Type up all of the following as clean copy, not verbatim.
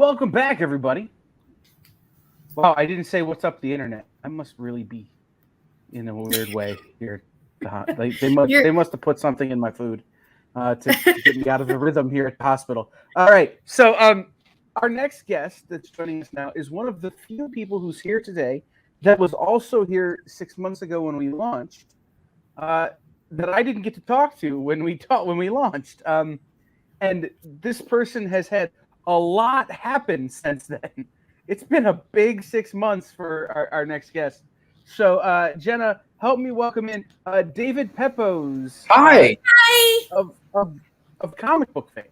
Welcome back, everybody. Wow, I didn't say what's up the internet. I must really be in a weird way here. They must have put something in my food to get me out of the rhythm here at the hospital. All right, so our next guest that's joining us now is one of the few people who's here today that was also here 6 months ago when we launched. That I didn't get to talk to when we launched. And this person has had a lot happen since then. It's been a big 6 months for our next guest. So, Jena, help me welcome in David Pepose. Hi. Of comic book fame.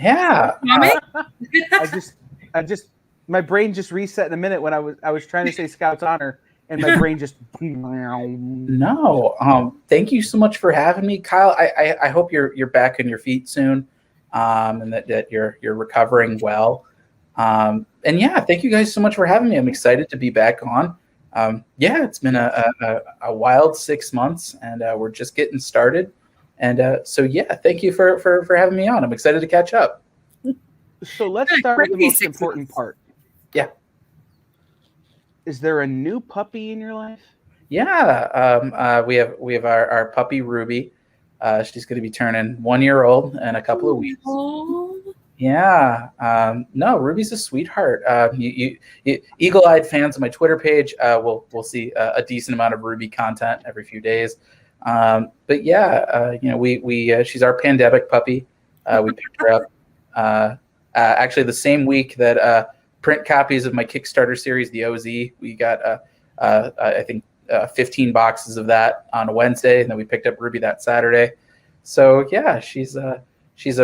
Yeah. I just my brain just reset in a minute when I was trying to say Scout's Honor, and my brain just No. Thank you so much for having me, Kyle. I hope you're back on your feet soon. And that you're recovering well. And yeah, thank you guys so much for having me. I'm excited to be back on. Yeah, it's been a wild 6 months, and we're just getting started. And so yeah, thank you for having me on. I'm excited to catch up. So let's start with the most important part. Yeah. Is there a new puppy in your life? Yeah. We have our puppy Ruby. She's going to be turning 1 year old in a couple of weeks. Oh. Yeah. No, Ruby's a sweetheart. You eagle-eyed fans of my Twitter page will see a decent amount of Ruby content every few days. But yeah, she's our pandemic puppy. We picked her up actually the same week that print copies of my Kickstarter series, the OZ. We got I think 15 boxes of that on a Wednesday, and then we picked up Ruby that Saturday. So yeah, she's a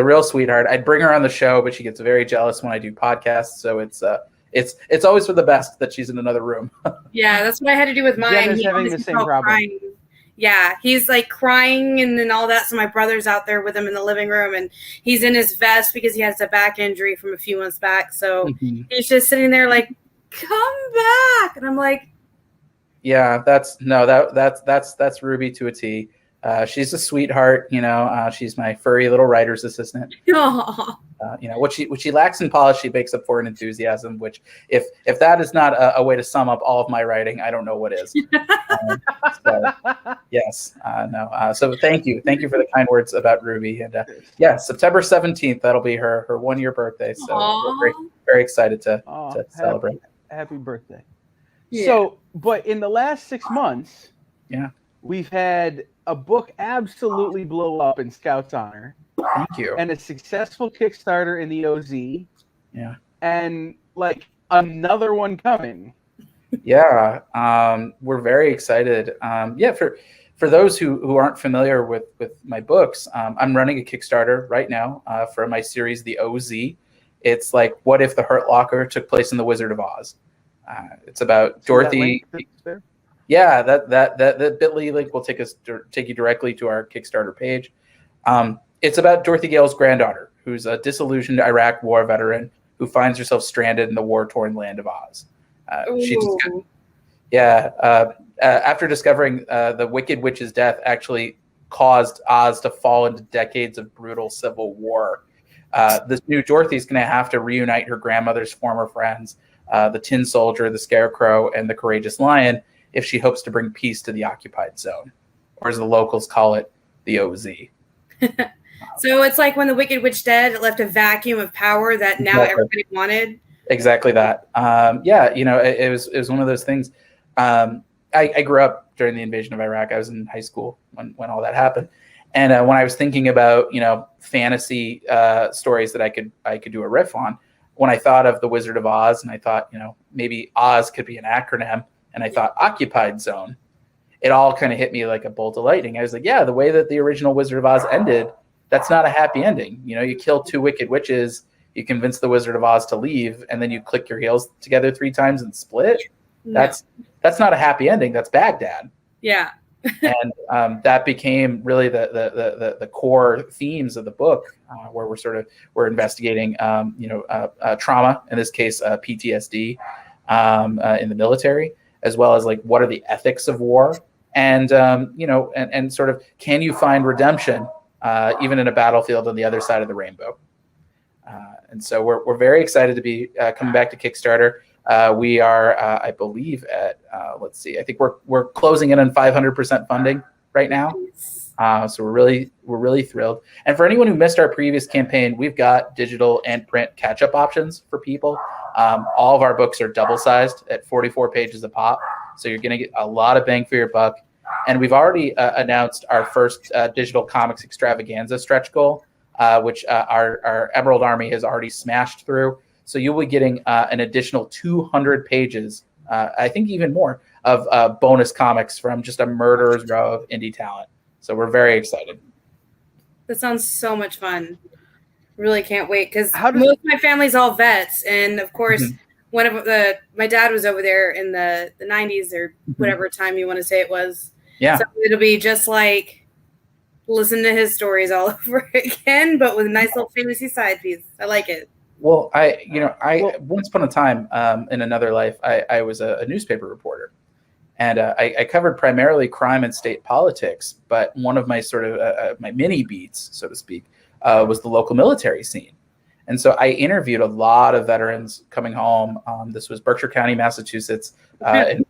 real sweetheart. I'd bring her on the show, but she gets very jealous when I do podcasts. So it's always for the best that she's in another room. Yeah, that's what I had to do with mine. Jena's having the same problem. Crying. Yeah, he's like crying and then all that. So my brother's out there with him in the living room, and he's in his vest because he has a back injury from a few months back. So he's just sitting there like, "Come back," and I'm like, yeah, that's Ruby to a T. She's a sweetheart, she's my furry little writer's assistant. What she lacks in polish, she makes up for in enthusiasm, which if that is not a way to sum up all of my writing, I don't know what is. So, yes, no. So thank you for the kind words about Ruby. And yeah, September 17th, that'll be her 1 year birthday. So we're very excited to celebrate. Happy birthday. Yeah. So, but in the last 6 months, yeah, we've had a book absolutely blow up in Scout's Honor. Thank you. And a successful Kickstarter in the OZ. Yeah. And like another one coming. Yeah. We're very excited. Yeah. For those who aren't familiar with my books, I'm running a Kickstarter right now for my series, the OZ. It's like, what if the Hurt Locker took place in the Wizard of Oz? It's about Dorothy. Yeah, that bit.ly link will take you directly to our Kickstarter page. It's about Dorothy Gale's granddaughter, who's a disillusioned Iraq war veteran who finds herself stranded in the war-torn land of Oz. After discovering the Wicked Witch's death actually caused Oz to fall into decades of brutal civil war. This new Dorothy's going to have to reunite her grandmother's former friends, the Tin Soldier, the Scarecrow, and the Courageous Lion, if she hopes to bring peace to the occupied zone, or as the locals call it, the OZ. So it's like when the Wicked Witch dead, it left a vacuum of power that now everybody wanted. Exactly that. It was one of those things. I grew up during the invasion of Iraq. I was in high school when all that happened. And when I was thinking about, fantasy stories that I could do a riff on, when I thought of the Wizard of Oz, and I thought, maybe Oz could be an acronym, and I thought occupied zone, it all kind of hit me like a bolt of lightning. I was like, yeah, the way that the original Wizard of Oz ended, that's not a happy ending. You kill two wicked witches, you convince the Wizard of Oz to leave, and then you click your heels together 3 times and split. No. That's not a happy ending. That's Baghdad. Yeah. And that became really the core themes of the book, where we're investigating trauma, in this case PTSD, in the military, as well as like what are the ethics of war, and and sort of, can you find redemption even in a battlefield on the other side of the rainbow? And so we're very excited to be coming back to Kickstarter. We are, I believe, at let's see, I think we're closing in on 500% funding right now. So we're really thrilled. And for anyone who missed our previous campaign, we've got digital and print catch-up options for people. All of our books are double-sized at 44 pages a pop, so you're going to get a lot of bang for your buck. And we've already announced our first digital comics extravaganza stretch goal, which our Emerald Army has already smashed through. So you'll be getting an additional 200 pages, I think even more, of bonus comics from just a murderer's row of indie talent. So we're very excited. That sounds so much fun. Really can't wait, because most of my family's all vets, and of course, my dad was over there in the 90s or whatever time you want to say it was. Yeah. So it'll be just like listen to his stories all over again, but with a nice little fantasy side piece. I like it. Well, once upon a time in another life, I was a newspaper reporter. And I covered primarily crime and state politics, but one of my sort of my mini beats, so to speak, was the local military scene. And so I interviewed a lot of veterans coming home. This was Berkshire County, Massachusetts,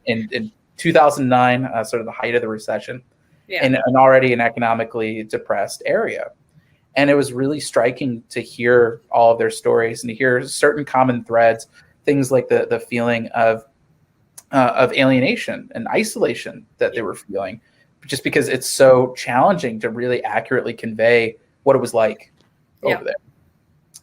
in 2009, sort of the height of the recession, in an already an economically depressed area. And it was really striking to hear all of their stories and to hear certain common threads, things like the feeling of alienation and isolation that they were feeling, just because it's so challenging to really accurately convey what it was like over there.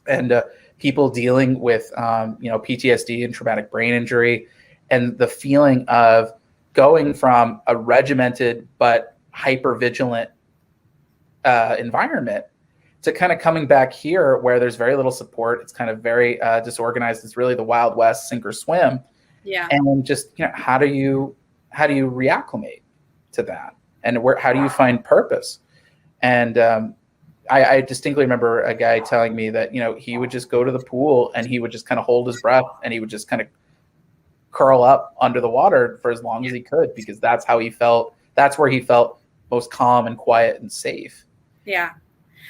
And people dealing with PTSD and traumatic brain injury, and the feeling of going from a regimented but hyper vigilant environment to kind of coming back here where there's very little support. It's kind of very disorganized. It's really the Wild West, sink or swim. Yeah. And just, how do you reacclimate to that? And how do you find purpose? And I distinctly remember a guy telling me that, he would just go to the pool and he would just kind of hold his breath and he would just kind of curl up under the water for as long as he could, because that's how he felt. That's where he felt most calm and quiet and safe. Yeah.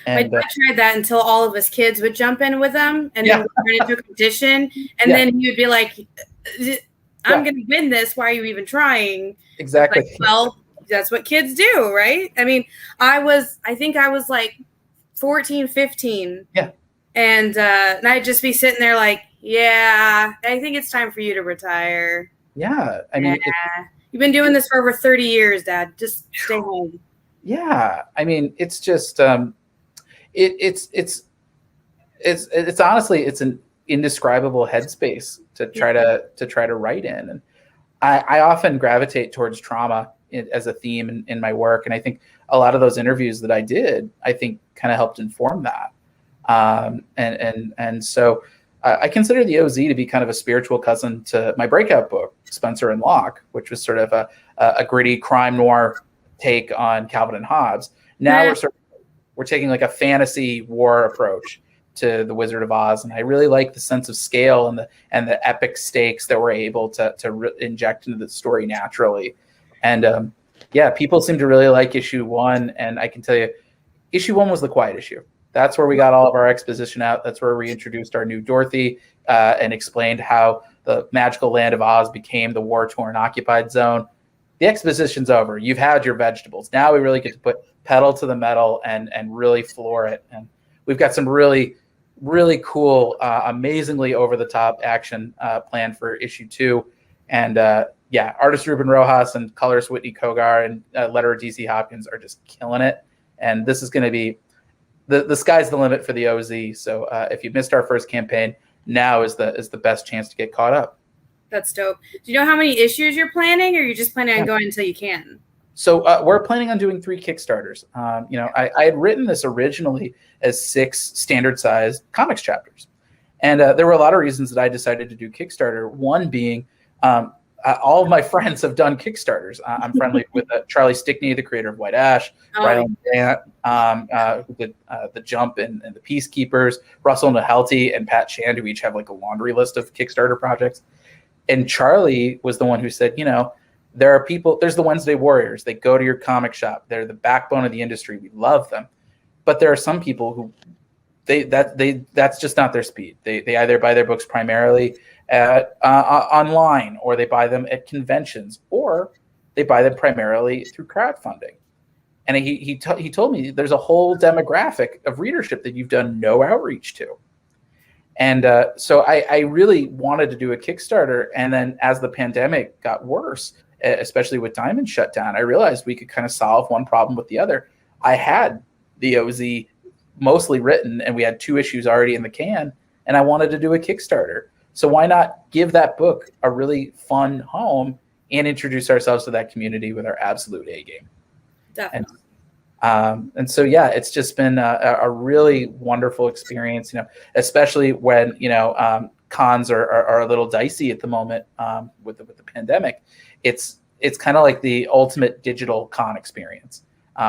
And I tried that until all of us kids would jump in with them, and then we turned into a competition, and then he would be like, I'm going to win this. Why are you even trying? Exactly. Like, well, that's what kids do, right? I mean, I think I was like 14, 15. Yeah. And I'd just be sitting there like, I think it's time for you to retire. Yeah. I mean, you've been doing this for over 30 years, Dad. Just stay home. Yeah. I mean, it's just, it's honestly, it's an indescribable headspace to try to write in. And I often gravitate towards trauma as a theme in my work. And I think a lot of those interviews that I did, I think kind of helped inform that. And so I consider the OZ to be kind of a spiritual cousin to my breakout book, Spencer and Locke, which was sort of a gritty crime noir take on Calvin and Hobbes. Now we're taking like a fantasy war approach to the Wizard of Oz, and I really like the sense of scale and the epic stakes that we're able to inject into the story naturally. And people seem to really like issue 1, and I can tell you, issue 1 was the quiet issue. That's where we got all of our exposition out. That's where we introduced our new Dorothy and explained how the magical land of Oz became the war-torn occupied zone. The exposition's over. You've had your vegetables. Now we really get to put pedal to the metal and really floor it. And we've got some really, really cool, amazingly over-the-top action planned for issue 2. And artist Ruben Rojas and colorist Whitney Kogar and letterer DC Hopkins are just killing it. And this is going to be the sky's the limit for the OZ. So if you missed our first campaign, now is the best chance to get caught up. That's dope. Do you know how many issues you're planning, or you're just planning on going until you can? So we're planning on doing 3 Kickstarters. I had written this originally as 6 standard-sized comics chapters. And there were a lot of reasons that I decided to do Kickstarter, one being all of my friends have done Kickstarters. I'm friendly with Charlie Stickney, the creator of White Ash, Rylan Grant, who did The Jump and the Peacekeepers, Russell Nahelty and Pat Shand, who each have like a laundry list of Kickstarter projects. And Charlie was the one who said, there are people, there's the Wednesday Warriors. They go to your comic shop. They're the backbone of the industry. We love them. But there are some people who that's just not their speed. They either buy their books primarily at online, or they buy them at conventions, or they buy them primarily through crowdfunding. And he told me there's a whole demographic of readership that you've done no outreach to. And so I really wanted to do a Kickstarter. And then as the pandemic got worse, especially with Diamond shut down, I realized we could kind of solve one problem with the other. I had the OZ mostly written, and we had 2 issues already in the can, and I wanted to do a Kickstarter. So why not give that book a really fun home and introduce ourselves to that community with our absolute A game? Definitely. And so, yeah, it's just been a really wonderful experience, especially when, cons are a little dicey at the moment with the pandemic. It's kind of like the ultimate digital con experience.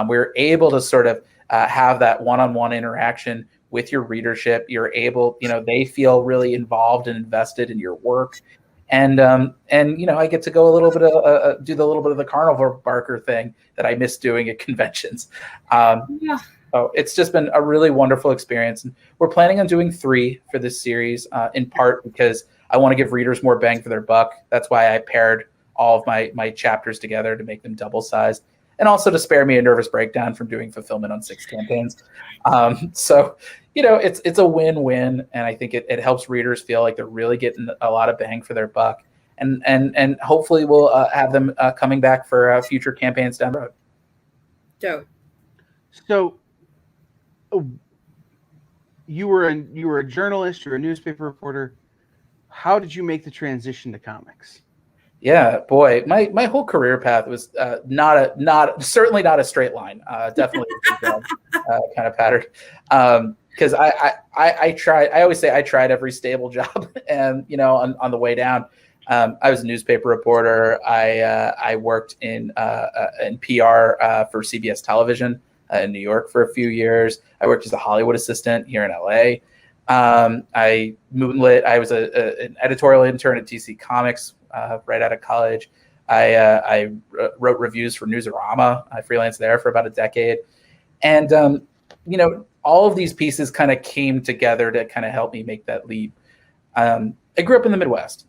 We're able to sort of have that one-on-one interaction with your readership. You're able, they feel really involved and invested in your work. And I get to go a little bit of do the little bit of the carnival barker thing that I miss doing at conventions. So it's just been a really wonderful experience. And we're planning on doing 3 for this series, in part because I want to give readers more bang for their buck. That's why I paired all of my chapters together to make them double-sized, and also to spare me a nervous breakdown from doing fulfillment on 6 campaigns. So, it's a win-win, and I think it helps readers feel like they're really getting a lot of bang for their buck, and hopefully we'll have them coming back for future campaigns down the road. Dope. So, you were a journalist, you're a newspaper reporter. How did you make the transition to comics? Yeah, boy, my whole career path was certainly not a straight line. Definitely kind of patterned. Because I tried. I always say I tried every stable job, and on the way down, I was a newspaper reporter. I worked in PR for CBS Television in New York for a few years. I worked as a Hollywood assistant here in LA. I moonlit. I was an editorial intern at DC Comics right out of college. I wrote reviews for Newsarama. I freelanced there for about a decade, and all of these pieces kind of came together to kind of help me make that leap. I grew up in the Midwest.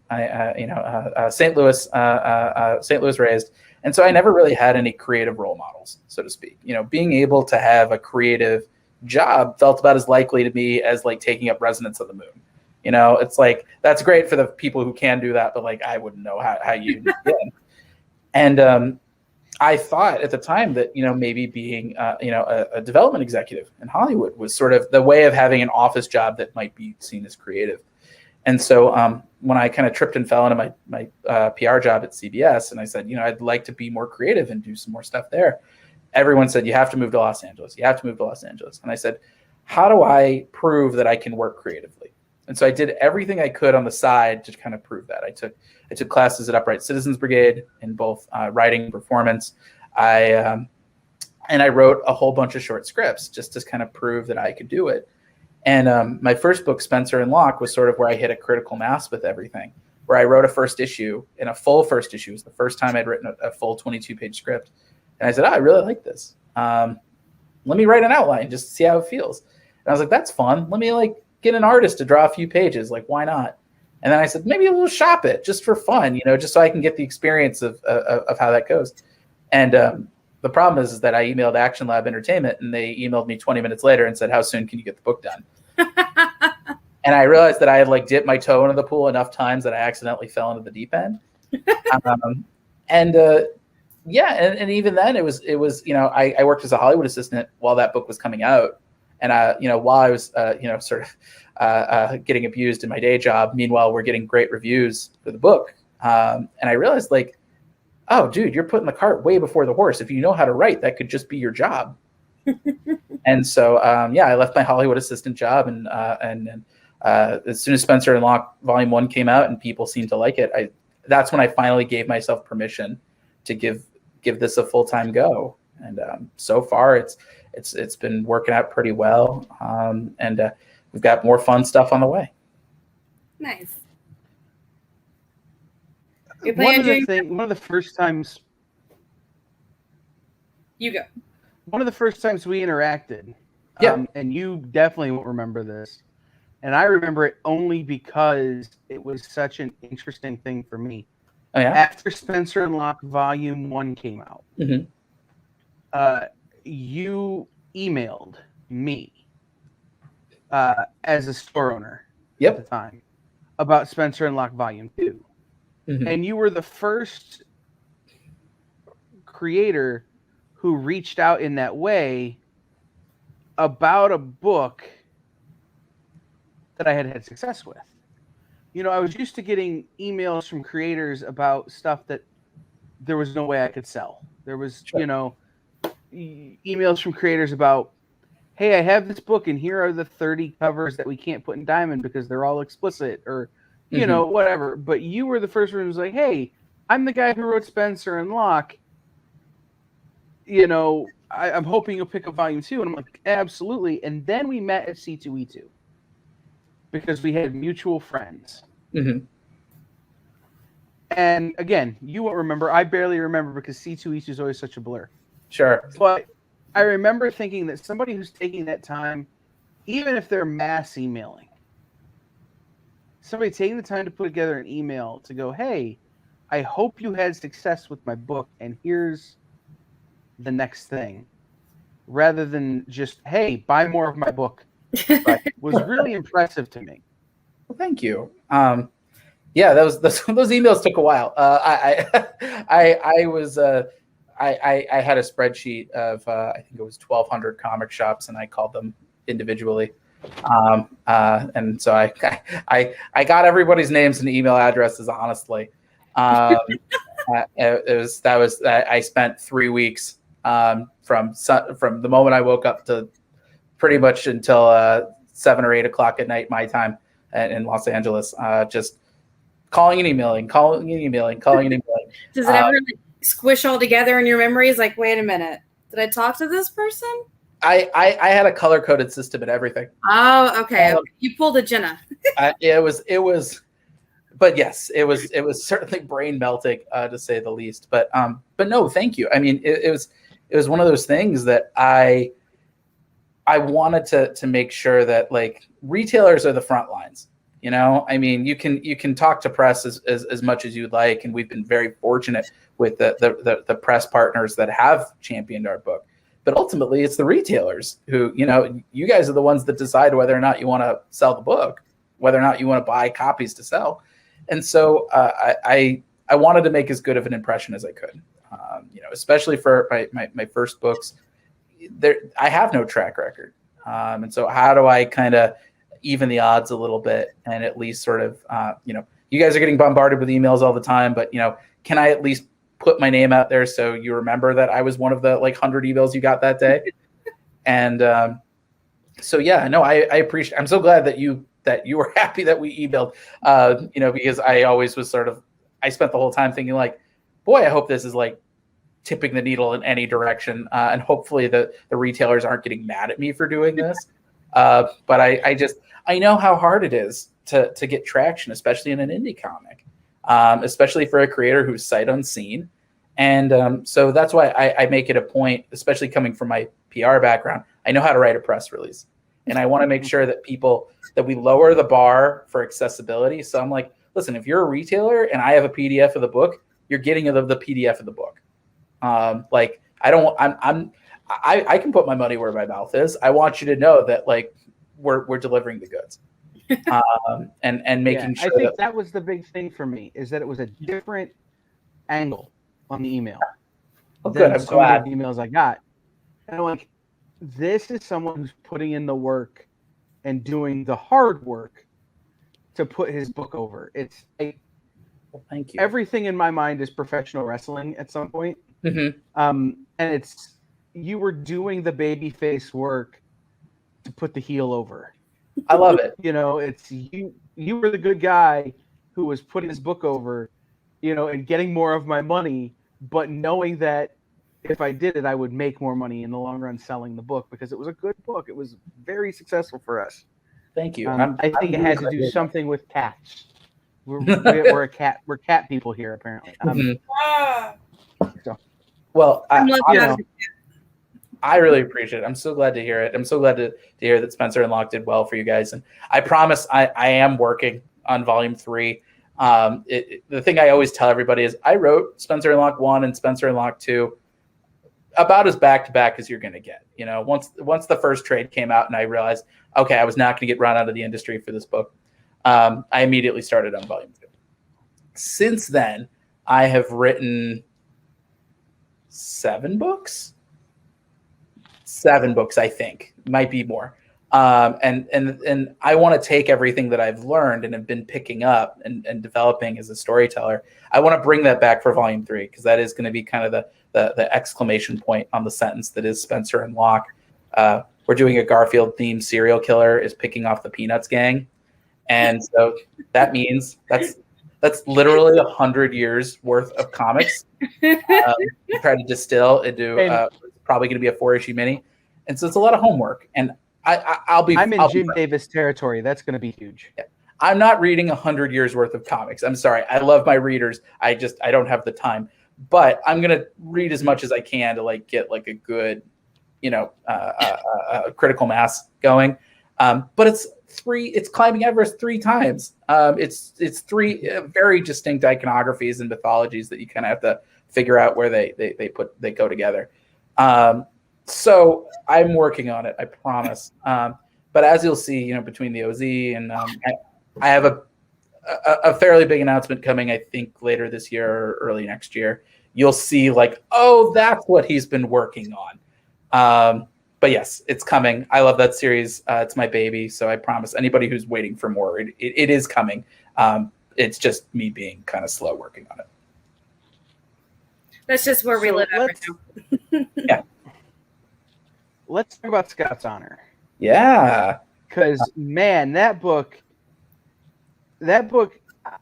St. Louis raised, and so I never really had any creative role models, so to speak. Being able to have a creative job felt about as likely to me as like taking up residence on the moon. It's like, that's great for the people who can do that, but like, I wouldn't know how you begin. And I thought at the time that, maybe being, a development executive in Hollywood was sort of the way of having an office job that might be seen as creative. And so when I kind of tripped and fell into my PR job at CBS, and I said, I'd like to be more creative and do some more stuff there, everyone said, you have to move to Los Angeles. You have to move to Los Angeles. And I said, how do I prove that I can work creatively? And so I did everything I could on the side to kind of prove that. I took classes at Upright Citizens Brigade in both writing and performance. And I wrote a whole bunch of short scripts just to kind of prove that I could do it. And my first book, Spencer and Locke, was sort of where I hit a critical mass with everything, where I wrote a first issue, and a full first issue. It was the first time I'd written a full 22-page script. And I said, I really like this. Let me write an outline just to see how it feels. And I was like, that's fun. Let me get an artist to draw a few pages. Like, why not? And then I said, maybe we'll shop it just for fun, just so I can get the experience of how that goes. And the problem is that I emailed Action Lab Entertainment, and they emailed me 20 minutes later and said, how soon can you get the book done? And I realized that I had dipped my toe into the pool enough times that I accidentally fell into the deep end. And even then it was I worked as a Hollywood assistant while that book was coming out. And while I was sort of getting abused in my day job, meanwhile we're getting great reviews for the book. And I realized, oh, dude, you're putting the cart way before the horse. If you know how to write, that could just be your job. And so I left my Hollywood assistant job, and as soon as Spencer and Locke Volume 1 came out and people seemed to like it, that's when I finally gave myself permission to give this a full-time go. And so far it's been working out pretty well. And we've got more fun stuff on the way. Nice. One of the first times you go. One of the first times we interacted, Yeah. And you definitely won't remember this. And I remember it only because it was such an interesting thing for me. Oh yeah. After Spencer and Locke Volume 1 came out, Mm-hmm. You emailed me as a store owner at the Yep. time about Spencer and Locke Volume 2. Mm-hmm. And you were the first creator who reached out in that way about a book that I had success with. You know, I was used to getting emails from creators about stuff that there was no way I could sell. There was, Sure. emails from creators about, hey, I have this book and here are the 30 covers that we can't put in diamond because they're all explicit or, whatever. But you were the first one who was like, hey, I'm the guy who wrote Spencer and Locke. I'm hoping you'll pick up Volume 2. And I'm like, absolutely. And then we met at C2E2 because we had mutual friends. Mm-hmm. And again, you won't remember. I barely remember because C2E2 is always such a blur. Sure. But I remember thinking that somebody who's taking that time, even if they're mass emailing, somebody taking the time to put together an email to go, hey, I hope you had success with my book, and here's the next thing, rather than just, hey, buy more of my book, was really impressive to me. Well, thank you. Yeah, those emails took a while. I had a spreadsheet of I think it was 1,200 comic shops, and I called them individually. And so I got everybody's names and email addresses. Honestly, I spent 3 weeks from the moment I woke up to pretty much until 7 or 8 o'clock at night my time in Los Angeles, just calling and emailing. Does it ever squish all together in your memories? Like, wait a minute, did I talk to this person? I had a color coded system and everything. Oh, okay. You pulled a Jena. It was, but yes, it was certainly brain melting to say the least. But no, thank you. I mean, it was one of those things that I wanted to make sure that like retailers are the front lines. I mean, you can talk to press as much as you'd like, and we've been very fortunate with the press partners that have championed our book. But ultimately, it's the retailers who, you guys are the ones that decide whether or not you want to sell the book, whether or not you want to buy copies to sell. And so I wanted to make as good of an impression as I could, especially for my first books. I have no track record. And so how do I kind of even the odds a little bit and at least sort of, you guys are getting bombarded with emails all the time, but, can I at least put my name out there so you remember that I was one of the 100 emails you got that day? And so, yeah, no, I appreciate, I'm so glad that you were happy that we emailed, because I always was I spent the whole time thinking boy, I hope this is tipping the needle in any direction. And hopefully the retailers aren't getting mad at me for doing this. But I know how hard it is to get traction, especially in an indie comic, especially for a creator who's sight unseen. And so that's why I make it a point, especially coming from my PR background, I know how to write a press release. And I want to make sure that we lower the bar for accessibility. So I'm like, listen, if you're a retailer and I have a PDF of the book, you're getting the PDF of the book. I can put my money where my mouth is. I want you to know that we're delivering the goods, and making sure. I think that was the big thing for me, is that it was a different angle on the email. Oh, good. I'm glad. The emails I got, and I'm like, this is someone who's putting in the work and doing the hard work to put his book over. It's well, thank you. Everything in my mind is professional wrestling at some point. Mm-hmm. And you were doing the baby face work to put the heel over. I love it. It's you were the good guy who was putting his book over, and getting more of my money, but knowing that if I did it, I would make more money in the long run selling the book because it was a good book. It was very successful for us. Thank you. I think it had to do something with cats. We're cat people here, apparently. Well, I really appreciate it. I'm so glad to hear it. I'm so glad to hear that Spencer and Locke did well for you guys. And I promise I am working on volume 3. The thing I always tell everybody is I wrote Spencer and Locke 1 and Spencer and Locke 2 about as back to back as you're going to get. Once the first trade came out and I realized, okay, I was not going to get run out of the industry for this book, I immediately started on volume 2. Since then, I have written 7 books. 7 books, I think, might be more. And I want to take everything that I've learned and have been picking up and developing as a storyteller. I want to bring that back for volume 3, because that is going to be kind of the exclamation point on the sentence that is Spencer and Locke. We're doing a Garfield themed serial killer is picking off the Peanuts gang. And so that means that's literally 100 years worth of comics. Try to distill into probably going to be a 4-issue mini. And so it's a lot of homework. And I'm in Jim Davis territory. That's going to be huge. Yeah. I'm not reading 100 years worth of comics. I'm sorry. I love my readers. I don't have the time. But I'm going to read as much as I can to get a good, critical mass going. But it's climbing Everest 3 times. It's 3 very distinct iconographies and mythologies that you kind of have to figure out where they go together. So I'm working on it, I promise. But as you'll see, between the OZ and I have a fairly big announcement coming, I think later this year or early next year. You'll see oh, that's what he's been working on. But yes, it's coming. I love that series. It's my baby. So I promise anybody who's waiting for more, it is coming. It's just me being kind of slow working on it. That's just where we live right now. Yeah. Let's talk about Scout's Honor. Yeah. Because, man, that book,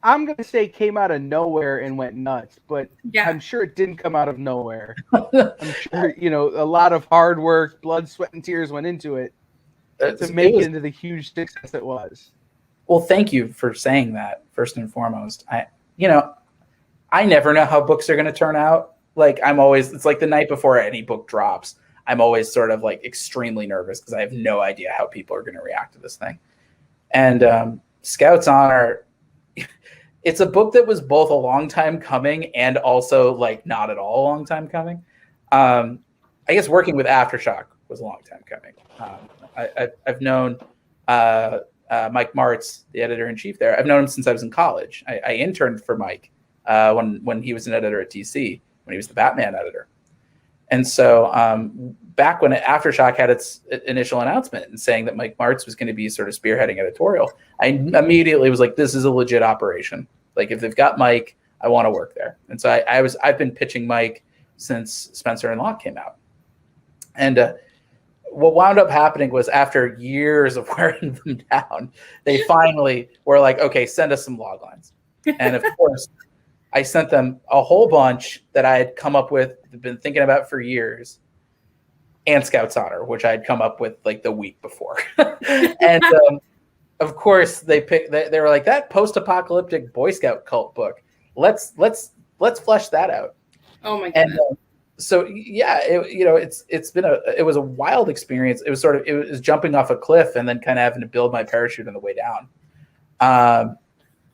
I'm going to say came out of nowhere and went nuts, but yeah. I'm sure it didn't come out of nowhere. I'm sure, a lot of hard work, blood, sweat, and tears went into it to make it into the huge success it was. Well, thank you for saying that, first and foremost. I never know how books are going to turn out. It's like the night before any book drops. I'm always sort of extremely nervous because I have no idea how people are going to react to this thing. And Scout's Honor, it's a book that was both a long time coming and also not at all a long time coming. I guess working with Aftershock was a long time coming. I've known Mike Martz, the editor-in-chief there. I've known him since I was in college. I interned for Mike when he was an editor at DC, when he was the Batman editor. And so back when Aftershock had its initial announcement and saying that Mike Martz was going to be sort of spearheading editorial, I immediately was like, this is a legit operation. If they've got Mike, I want to work there. And so I've been pitching Mike since Spencer and Locke came out. And what wound up happening was after years of wearing them down, they finally were like, okay, send us some log lines. And of course, I sent them a whole bunch that I had come up with, been thinking about for years, and Scout's Honor, which I had come up with the week before. And of course, they were like, that post-apocalyptic Boy Scout cult book. Let's flesh that out. Oh my goodness. And so yeah, it was a wild experience. It was jumping off a cliff and then kind of having to build my parachute on the way down.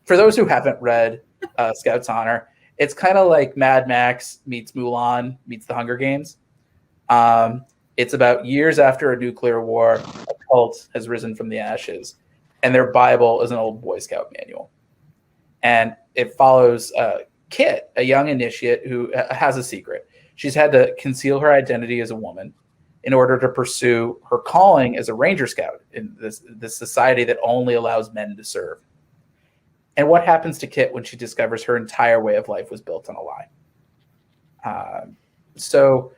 For those who haven't read Scout's Honor, it's kind of like Mad Max meets Mulan meets the Hunger Games. It's about years after a nuclear war, a cult has risen from the ashes, and their Bible is an old Boy Scout manual. And it follows Kit, a young initiate who has a secret. She's had to conceal her identity as a woman in order to pursue her calling as a Ranger Scout in this society that only allows men to serve. And what happens to Kit when she discovers her entire way of life was built on a lie? So,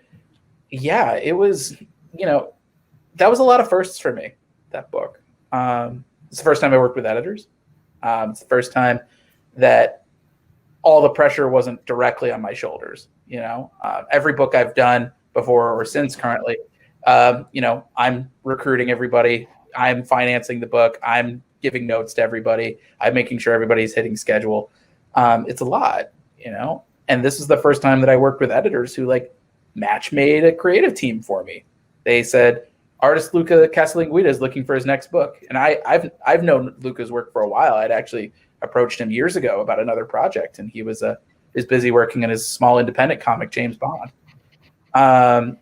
yeah, it was, that was a lot of firsts for me, that book. It's the first time I worked with editors. It's the first time that all the pressure wasn't directly on my shoulders. Every book I've done before or since currently, I'm recruiting everybody. I'm financing the book. I'm giving notes to everybody. I'm making sure everybody's hitting schedule. It's a lot, and this is the first time that I worked with editors who match made a creative team for me. They said, artist Luca Casalinguida is looking for his next book. And I've known Luca's work for a while. I'd actually approached him years ago about another project, and he was busy working on his small independent comic, James Bond. So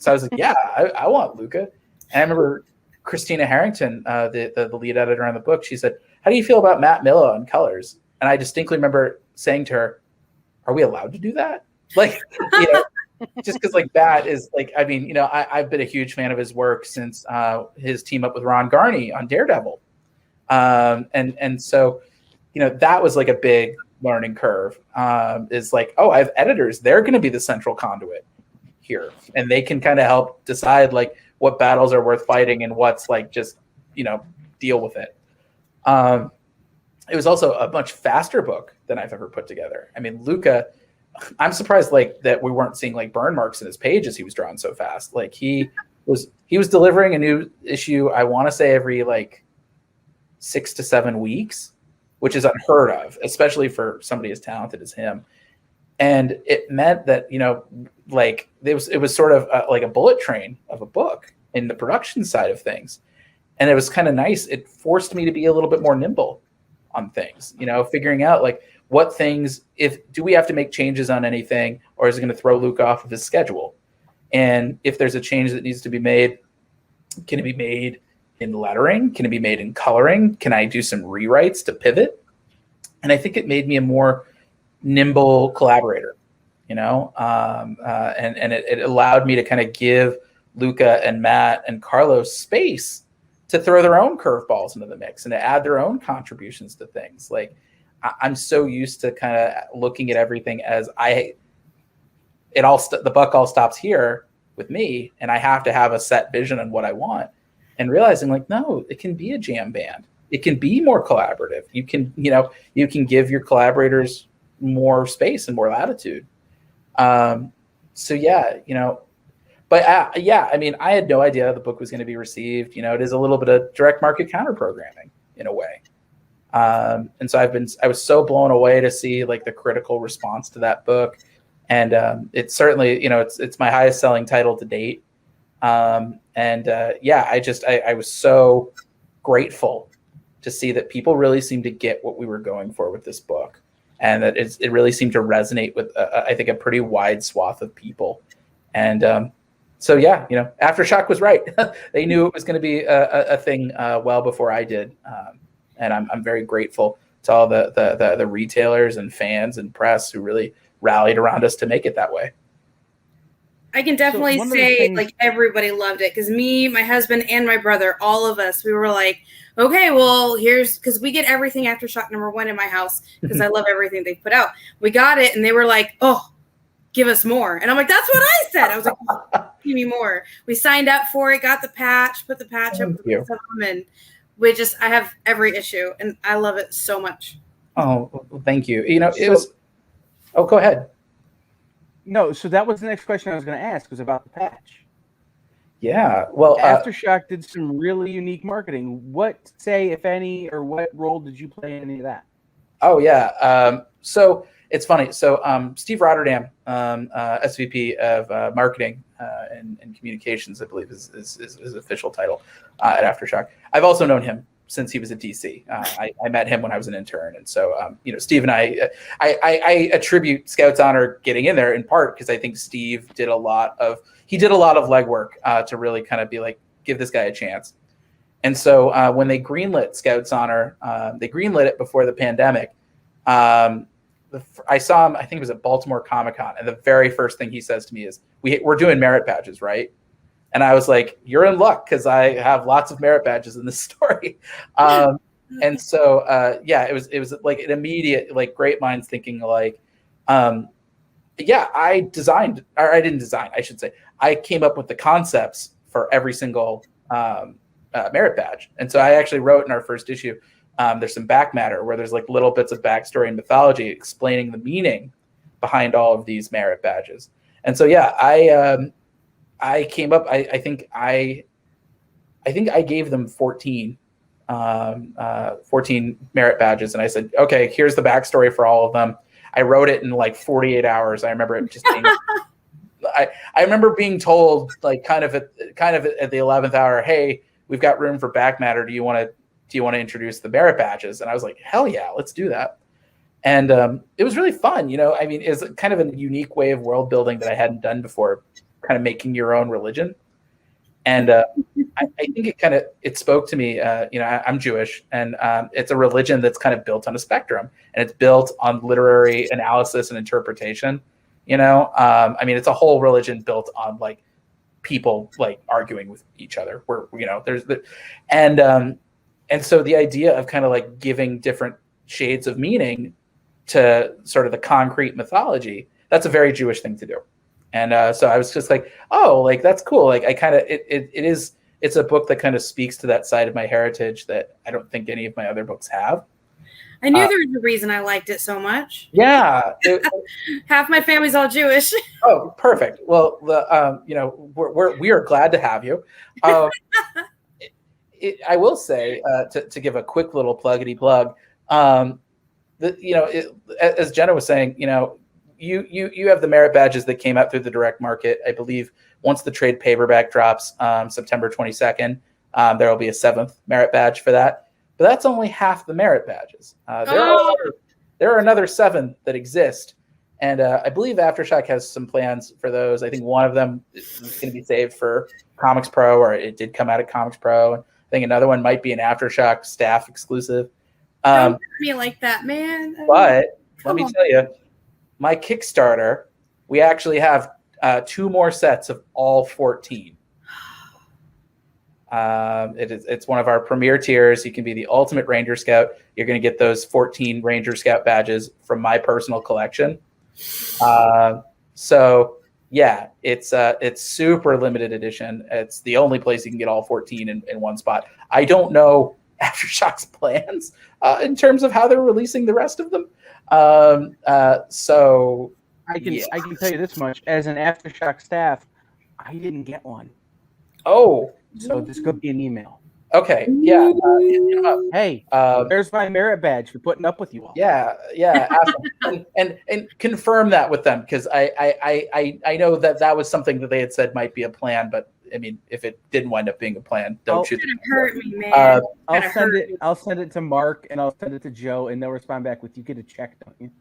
I was like, yeah, I want Luca. And I remember Christina Harrington, the lead editor on the book, she said, how do you feel about Matt Milla on colors? And I distinctly remember saying to her, are we allowed to do that? Like, just because like Matt is like, I mean, I've been a huge fan of his work since his team up with Ron Garney on Daredevil. And so, that was like a big learning curve, is like, oh, I have editors. They're going to be the central conduit here. And they can kind of help decide like what battles are worth fighting and what's like, just, deal with it. It was also a much faster book than I've ever put together. I mean, Luca, I'm surprised like that we weren't seeing like burn marks in his pages. He was drawing so fast. Like he was delivering a new issue, I want to say every like 6 to 7 weeks, which is unheard of, especially for somebody as talented as him. And it meant that, like it was sort of like a bullet train of a book in the production side of things. And it was kind of nice. It forced me to be a little bit more nimble on things, figuring out like what things, do we have to make changes on anything, or is it going to throw Luke off of his schedule? And if there's a change that needs to be made, can it be made in lettering? Can it be made in coloring? Can I do some rewrites to pivot? And I think it made me a more nimble collaborator, and it allowed me to kind of give Luca and Matt and Carlos space to throw their own curveballs into the mix and to add their own contributions to things. Like I'm so used to kind of looking at everything as the buck all stops here with me, and I have to have a set vision on what I want, and realizing like, no, it can be a jam band. It can be more collaborative. You can give your collaborators more space and more latitude. So yeah, but I mean, I had no idea how the book was going to be received. It is a little bit of direct market counter programming in a way. And so I was so blown away to see like the critical response to that book. And it's certainly, it's my highest selling title to date. I was so grateful to see that people really seemed to get what we were going for with this book. And that it really seemed to resonate with, I think, a pretty wide swath of people. And so, yeah, Aftershock was right. They knew it was going to be a thing well before I did. And I'm very grateful to all the retailers and fans and press who really rallied around us to make it that way. I can definitely say like everybody loved it, because me, my husband, and my brother, all of us, we were like, okay, well, because we get everything Aftershock #1 in my house because I love everything they put out. We got it, and they were like, oh, give us more. And I'm like, that's what I said. I was like, oh, give me more. We signed up for it, got the patch, put the patch up with them, and I have every issue, and I love it so much. Oh, well, thank you. Go ahead. No, so that was the next question I was going to ask, was about the patch. Yeah, well, Aftershock did some really unique marketing. What, say, if any, or what role did you play in any of that? Oh, yeah. So it's funny. So Steve Rotterdam, SVP of marketing and communications, I believe is his official title at Aftershock. I've also known him since he was at DC. I met him when I was an intern. And so, Steve and I attribute Scout's Honor getting in there in part because I think Steve did a lot of legwork to really kind of be like, give this guy a chance. And so when they greenlit Scout's Honor, they greenlit it before the pandemic. I saw him, I think it was at Baltimore Comic-Con, and the very first thing he says to me is, we're doing merit badges, right? And I was like, you're in luck, because I have lots of merit badges in this story. And so, it was like an immediate, like, great minds thinking, like, I didn't design, I should say. I came up with the concepts for every single merit badge. And so I actually wrote in our first issue, there's some back matter where there's like little bits of backstory and mythology explaining the meaning behind all of these merit badges. And so, I came up, I think I gave them 14 merit badges. And I said, okay, here's the backstory for all of them. I wrote it in like 48 hours. I remember it just being I remember being told, like, kind of at the 11th hour, hey, we've got room for back matter. Do you want to introduce the merit badges? And I was like, hell yeah, let's do that. And it was really fun. I mean, it's kind of a unique way of world building that I hadn't done before, kind of making your own religion. And I think it spoke to me. I'm Jewish, and it's a religion that's kind of built on a spectrum, and it's built on literary analysis and interpretation. I mean, it's a whole religion built on like people like arguing with each other. Where there's and so the idea of kind of like giving different shades of meaning to sort of the concrete mythology, that's a very Jewish thing to do. And so I was just like, oh, like, that's cool. Like, I kind of, it's a book that kind of speaks to that side of my heritage that I don't think any of my other books have. I knew there was a reason I liked it so much. Yeah. Half my family's all Jewish. Oh, perfect. Well, we are glad to have you. I will say, to give a quick little pluggity plug, as Jena was saying, you have the merit badges that came out through the direct market. I believe once the trade paperback drops, September 22nd, there will be a 7th merit badge for that. But that's only half the merit badges. There are another 7 that exist. And I believe Aftershock has some plans for those. I think one of them is going to be saved for Comics Pro, or it did come out at Comics Pro. I think another one might be an Aftershock staff exclusive. Don't hurt me like that, man. But let me tell you, my Kickstarter, we actually have 2 more sets of all 14. It's one of our premier tiers. You can be the Ultimate Ranger Scout. You're going to get those 14 Ranger Scout badges from my personal collection. So yeah, it's super limited edition. It's the only place you can get all 14 in one spot. I don't know Aftershock's plans in terms of how they're releasing the rest of them. So I can tell you this much: as an Aftershock staff, I didn't get one. Oh, so this could be an email. Okay, yeah. Hey, there's my merit badge for putting up with you all. Yeah. and confirm that with them, because I know that was something that they had said might be a plan, but I mean, if it didn't wind up being a plan, don't shoot. It's gonna hurt me, man. I'll send it to Mark, and I'll send it to Joe, and they'll respond back with, "You get a check, don't you?"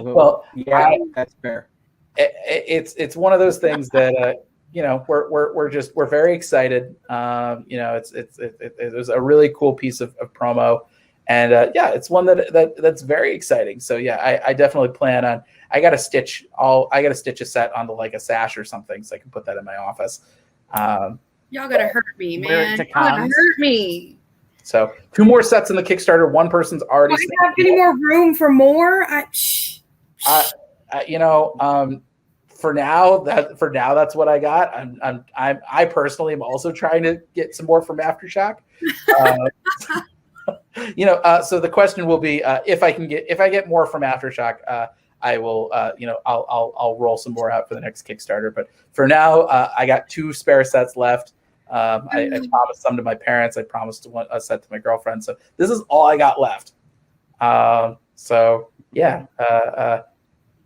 Well, yeah, that's fair. It's one of those things that we're very excited. It was a really cool piece of promo, and it's one that's very exciting. So yeah, I definitely plan on. I gotta stitch a set onto like a sash or something so I can put that in my office. Y'all gotta hurt me, man. Y'all gotta hurt me. So 2 more sets in the Kickstarter. One person's already. Do I have any more room for more? For now, that's what I got. I personally am also trying to get some more from Aftershock. So the question will be, if I get more from Aftershock, I will, I'll roll some more out for the next Kickstarter. But for now, I got 2 spare sets left. I promised some to my parents. I promised a set to my girlfriend. So this is all I got left.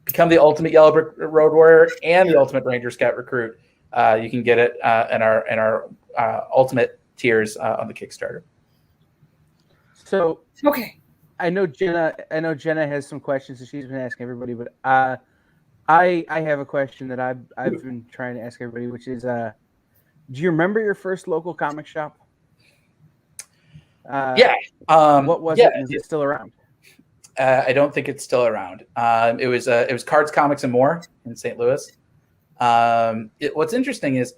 Become the Ultimate Yellow Brick Road Warrior and the Ultimate Ranger Scout Recruit. You can get it in our Ultimate tiers on the Kickstarter. So okay, I know Jena has some questions that she's been asking everybody, but I have a question that I've been trying to ask everybody, which is, do you remember your first local comic shop? What was it? Is it still around? I don't think it's still around. It was Cards, Comics, and More in St. Louis. What's interesting is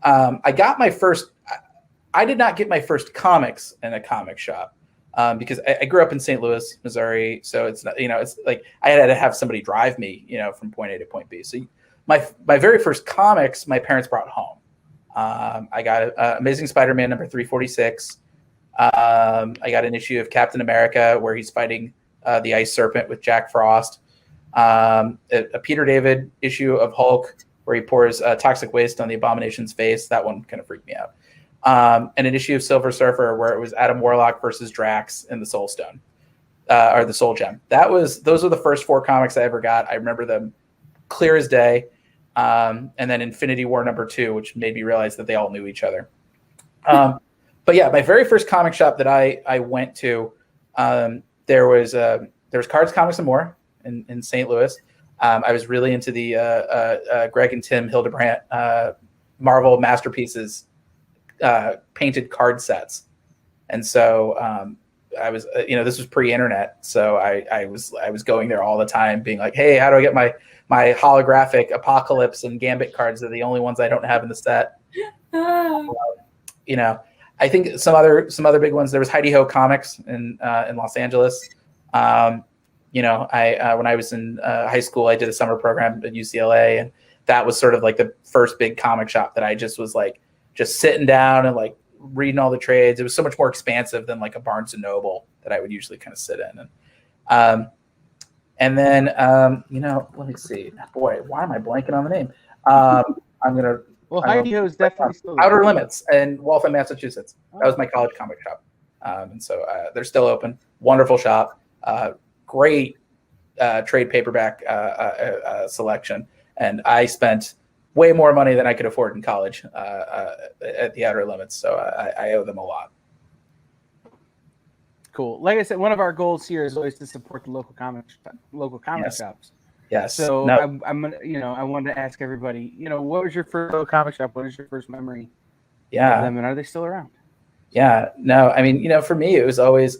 I did not get my first comics in a comic shop because I grew up in St. Louis, Missouri. So it's not, it's like I had to have somebody drive me, from point A to point B. So my very first comics, my parents brought home. I got Amazing Spider-Man number 346. I got an issue of Captain America where he's fighting the Ice Serpent with Jack Frost. A Peter David issue of Hulk where he pours toxic waste on the Abomination's face. That one kind of freaked me out. And an issue of Silver Surfer where it was Adam Warlock versus Drax in the Soul Stone, or the Soul Gem. Those were the first 4 comics I ever got. I remember them clear as day. And then Infinity War #2, which made me realize that they all knew each other. But yeah, my very first comic shop that I went to, there was Cards, Comics, and More in St. Louis. I was really into the Greg and Tim Hildebrandt Marvel Masterpieces painted card sets, and so I was, this was pre-internet, so I was going there all the time, being like, hey, how do I get my holographic Apocalypse and Gambit cards? They're the only ones I don't have in the set. I think some other big ones. There was Heidi Ho Comics in Los Angeles. When I was in high school, I did a summer program at UCLA, and that was sort of like the first big comic shop that I just was like just sitting down and like reading all the trades. It was so much more expansive than like a Barnes and Noble that I would usually kind of sit in. And then let me see. Boy, why am I blanking on the name? I'm gonna. Well, Heidi Ho is definitely still there. Outer Limits in Waltham, Massachusetts. That was my college comic shop, and so they're still open. Wonderful shop. Great trade paperback selection, and I spent way more money than I could afford in college at the Outer Limits, so I owe them a lot. Cool. Like I said, one of our goals here is always to support the local comic shops. Yes. So I'm gonna, I wanted to ask everybody, what was your first local comic shop? What is your first memory of them, and are they still around? Yeah. No, I mean, for me, it was always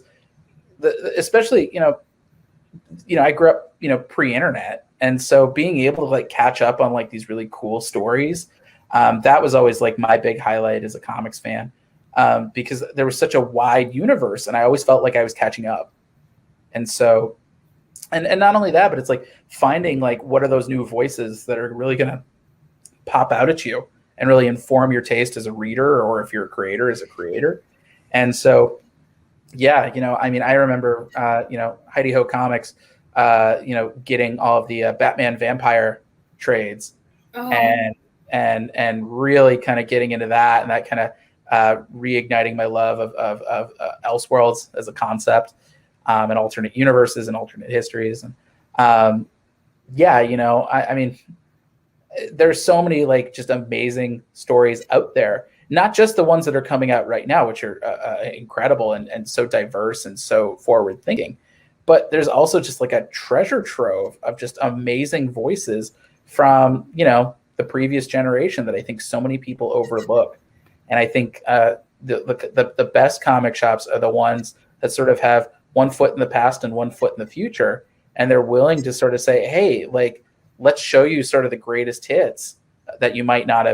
especially, I grew up, pre-internet. And so being able to like catch up on like these really cool stories, that was always like my big highlight as a comics fan, because there was such a wide universe and I always felt like I was catching up. And so, and not only that, but it's like finding like, what are those new voices that are really going to pop out at you and really inform your taste as a reader, or if you're a creator, as a creator. And so, yeah, I remember, Heidi Ho Comics, getting all of the Batman vampire trades, and really kind of getting into that, and that kind of reigniting my love of Elseworlds as a concept, and alternate universes and alternate histories. And I mean, there's so many like just amazing stories out there. Not just the ones that are coming out right now, which are incredible and so diverse and so forward thinking, but there's also just like a treasure trove of just amazing voices from, the previous generation that I think so many people overlook. And I think the best comic shops are the ones that sort of have one foot in the past and one foot in the future. And they're willing to sort of say, hey, like, let's show you sort of the greatest hits that you might not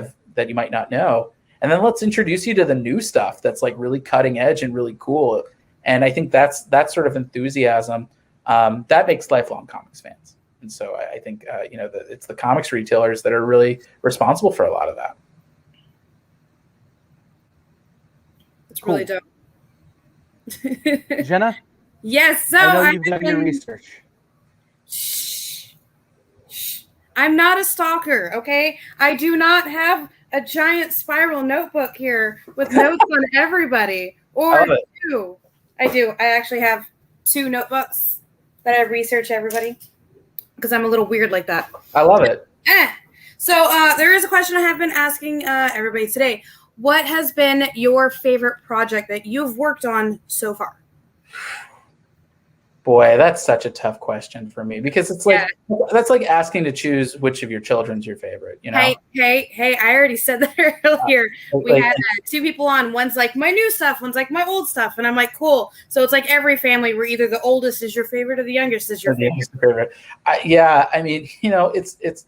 know. And then let's introduce you to the new stuff that's like really cutting edge and really cool. And I think that's sort of enthusiasm that makes lifelong comics fans. And so I think, it's the comics retailers that are really responsible for a lot of that. It's really dope. Jena? Yes. So I know you've done your research. Shh. I'm not a stalker, okay? I do not have a giant spiral notebook here with notes on everybody. Or two. I do. I actually have 2 notebooks that I research everybody because I'm a little weird like that. I love it. So there is a question I have been asking everybody today. What has been your favorite project that you've worked on so far? Boy, that's such a tough question for me, because it's like, that's like asking to choose which of your children's your favorite, Hey, I already said that earlier. We had 2 people on. One's like my new stuff, one's like my old stuff. And I'm like, cool. So it's like every family where either the oldest is your favorite or the youngest is your favorite. I mean, it's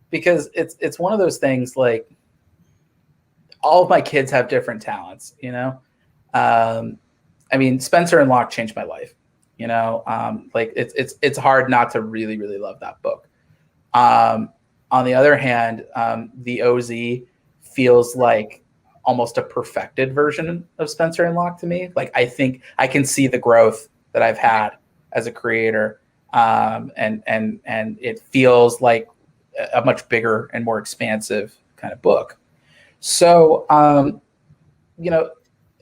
because it's one of those things, like all of my kids have different talents, I mean, Spencer and Locke changed my life. Like it's hard not to really, really love that book. On the other hand, the OZ feels like almost a perfected version of Spencer and Locke to me. Like, I think I can see the growth that I've had as a creator. And it feels like a much bigger and more expansive kind of book. So,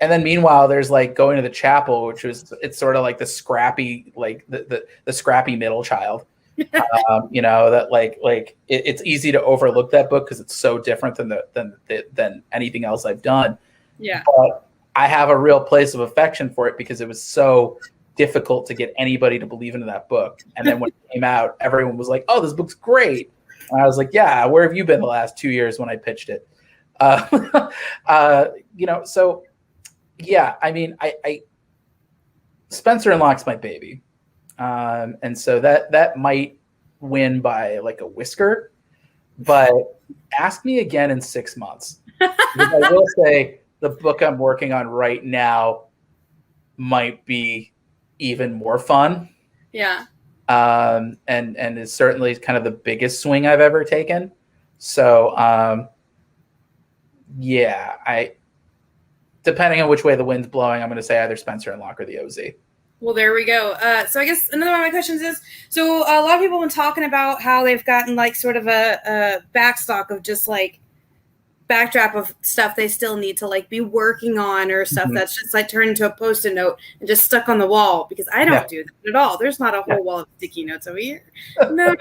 and then meanwhile, there's like Going to the Chapel, it's sort of like the scrappy, like the scrappy middle child. That it's easy to overlook that book because it's so different than anything else I've done. Yeah. But I have a real place of affection for it because it was so difficult to get anybody to believe into that book. And then when it came out, everyone was like, "Oh, this book's great." And I was like, "Yeah, where have you been the last 2 years when I pitched it?" So yeah, I mean, I Spencer and Locke's my baby. And so that might win by like a whisker, but ask me again in 6 months. Because I will say the book I'm working on right now might be even more fun. Yeah. And is certainly kind of the biggest swing I've ever taken. So depending on which way the wind's blowing, I'm going to say either Spencer and Locke or the OZ. Well, there we go. So I guess another one of my questions is, so a lot of people have been talking about how they've gotten like sort of a backstock of just like backdraft of stuff they still need to like be working on or stuff that's just like turned into a Post-it note and just stuck on the wall, because I don't do that at all. There's not a whole wall of sticky notes over here. No,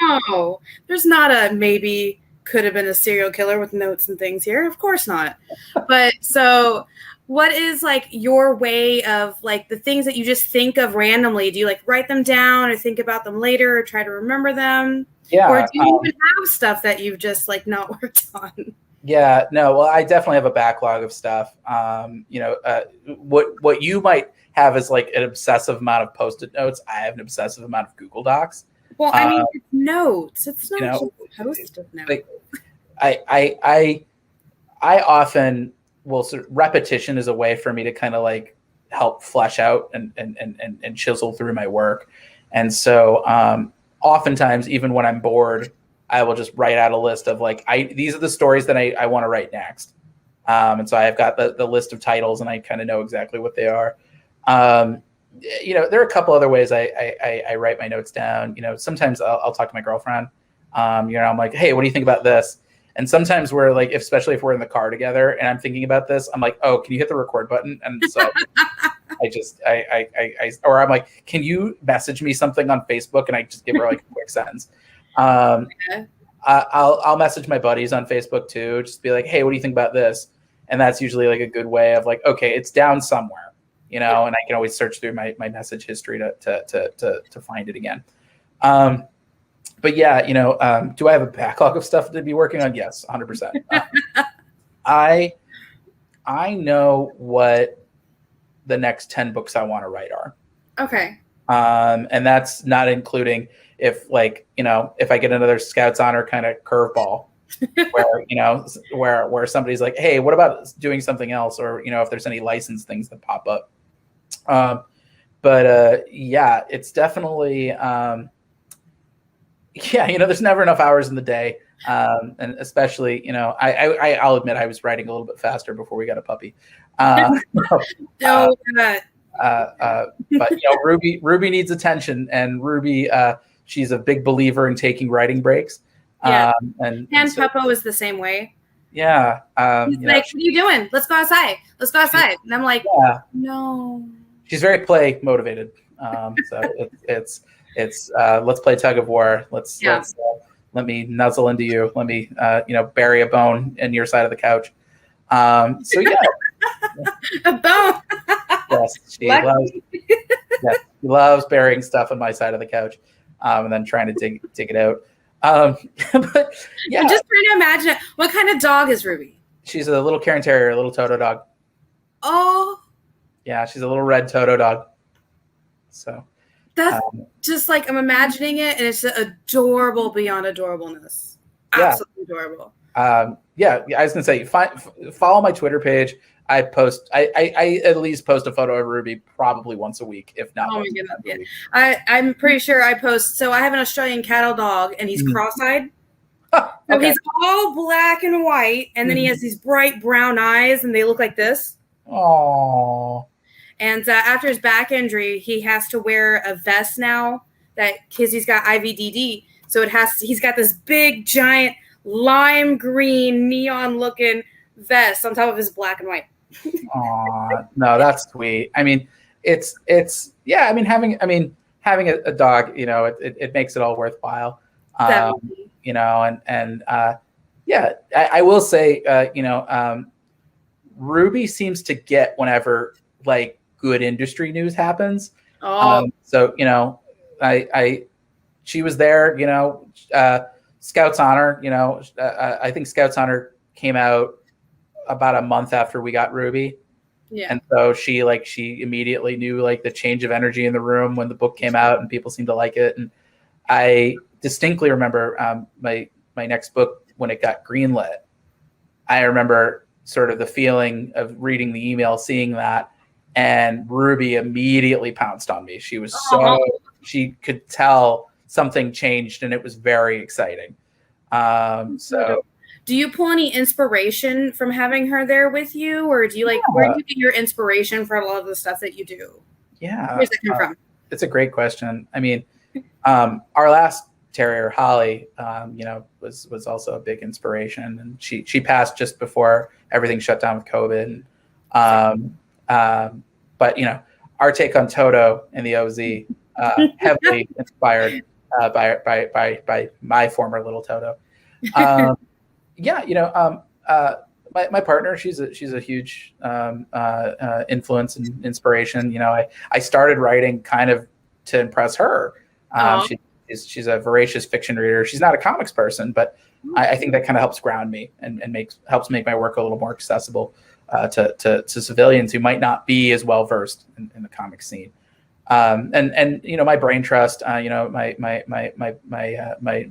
there's not a maybe could have been a serial killer with notes and things here. Of course not. But so what is like your way of like the things that you just think of randomly? Do you like write them down or think about them later or try to remember them? Yeah. Or do you even have stuff that you've just like not worked on? Yeah, no, well, I definitely have a backlog of stuff. What you might have is like an obsessive amount of Post-it notes. I have an obsessive amount of Google Docs. Well, I mean, it's notes. It's not just Post-it notes. Like, I often will repetition is a way for me to kind of like help flesh out and chisel through my work. And so oftentimes, even when I'm bored, I will just write out a list of like, these are the stories that I want to write next. And so I've got the list of titles and I kind of know exactly what they are. There are a couple other ways I write my notes down. Sometimes I'll talk to my girlfriend. I'm like, hey, what do you think about this? And sometimes we're like, especially if we're in the car together and I'm thinking about this, I'm like, oh, can you hit the record button? And so or I'm like, can you message me something on Facebook? And I just give her like a quick sentence. I'll message my buddies on Facebook too, just be like, hey, what do you think about this? And that's usually like a good way of like, okay, it's down somewhere, and I can always search through my message history to find it again. But yeah, do I have a backlog of stuff to be working on? Yes, 100%. I know what the next 10 books I want to write are. Okay. And that's not including if if I get another Scouts Honor kind of curveball where somebody's like, hey, what about doing something else? Or, if there's any license things that pop up. Yeah, it's definitely, there's never enough hours in the day. And especially, I'll admit I was writing a little bit faster before we got a puppy. But Ruby needs attention, and Ruby, she's a big believer in taking writing breaks. Yeah. And Peppo is the same way. Yeah. He's like, what are you doing? Let's go outside. And I'm like, no. She's very play motivated. So it's let's play tug of war. Let's let me nuzzle into you. Let me bury a bone in your side of the couch. So yeah. A bone. Yes, she loves burying stuff on my side of the couch, and then trying to dig it out. But yeah, I'm just trying to imagine it. What kind of dog is Ruby? She's a little Cairn Terrier, a little Toto dog. Oh, yeah, she's a little red Toto dog. So that's just like I'm imagining it, and it's adorable beyond adorableness. Absolutely adorable. Yeah, I was gonna say, follow my Twitter page. I at least post a photo of Ruby probably once a week, if not. Oh my goodness! Yeah, I'm pretty sure I post. So I have an Australian cattle dog, and he's cross-eyed. So he's all black and white, and then he has these bright brown eyes, and they look like this. Aww. And after his back injury, he has to wear a vest now because he's got IVDD. So he's got this big, giant, lime green, neon-looking vest on top of his black and white. Aw, no, that's sweet. I mean, it's having having a dog, it makes it all worthwhile. Yeah, I will say, Ruby seems to get whenever like good industry news happens. She was there, Scouts Honor, I think Scouts Honor came out about a month after we got Ruby. Yeah. And so she immediately knew like the change of energy in the room when the book came out and people seemed to like it. And I distinctly remember my next book when it got greenlit. I remember sort of the feeling of reading the email, seeing that, and Ruby immediately pounced on me. She was she could tell something changed and it was very exciting. Do you pull any inspiration from having her there with you, or do you where do you get your inspiration for a lot of the stuff that you do? Yeah. Where's that come from? It's a great question. I mean, our last terrier, Holly, was also a big inspiration, and she passed just before everything shut down with COVID. But our take on Toto and the OZ, heavily inspired by my former little Toto. My partner, she's a huge influence and inspiration. I started writing kind of to impress her. She's a voracious fiction reader. She's not a comics person, but I think that kind of helps ground me and helps make my work a little more accessible to civilians who might not be as well versed in the comic scene. My brain trust, my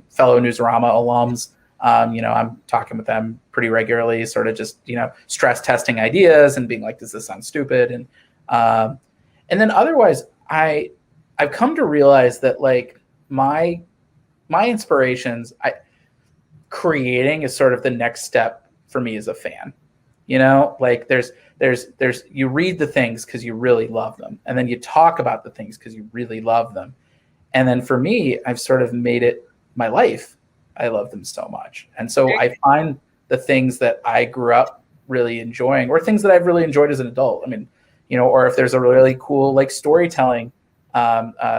fellow Newsarama alums. I'm talking with them pretty regularly, sort of just stress testing ideas and being like, does this sound stupid? And then otherwise, I've come to realize that like my inspirations, creating is sort of the next step for me as a fan. Like there's you read the things because you really love them, and then you talk about the things because you really love them, and then for me, I've sort of made it my life. I love them so much, and so I find the things that I grew up really enjoying, or things that I've really enjoyed as an adult. I mean, or if there's a really cool like storytelling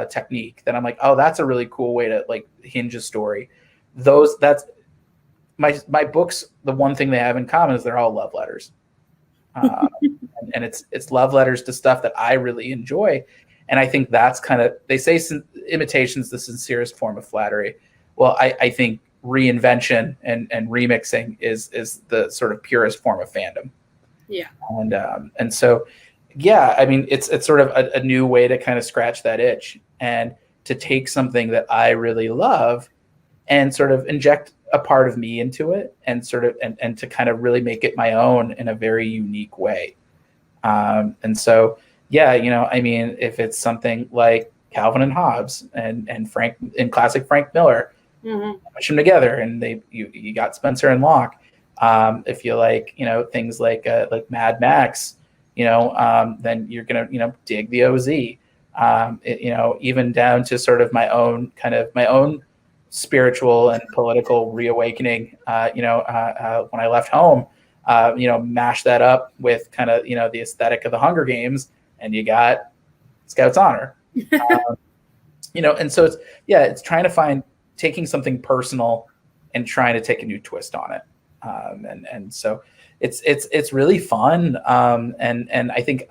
technique, then I'm like, oh, that's a really cool way to like hinge a story. That's my books. The one thing they have in common is they're all love letters, and it's love letters to stuff that I really enjoy. And I think that's kind of, they say imitation's the sincerest form of flattery. Well, I think reinvention and remixing is the sort of purest form of fandom. Yeah. And so, yeah, I mean, it's sort of a new way to kind of scratch that itch and to take something that I really love and sort of inject a part of me into it and sort of, and to kind of really make it my own in a very unique way. And so, yeah, I mean, if it's something like Calvin and Hobbes and Frank and classic Frank Miller, push them together, and you got Spencer and Locke. If you like, things like Mad Max, then you're gonna dig the OZ. Even down to sort of my own spiritual and political reawakening. When I left home, mash that up with kind of the aesthetic of the Hunger Games, and you got Scouts Honor. And so it's trying to taking something personal and trying to take a new twist on it. And so it's really fun. And I think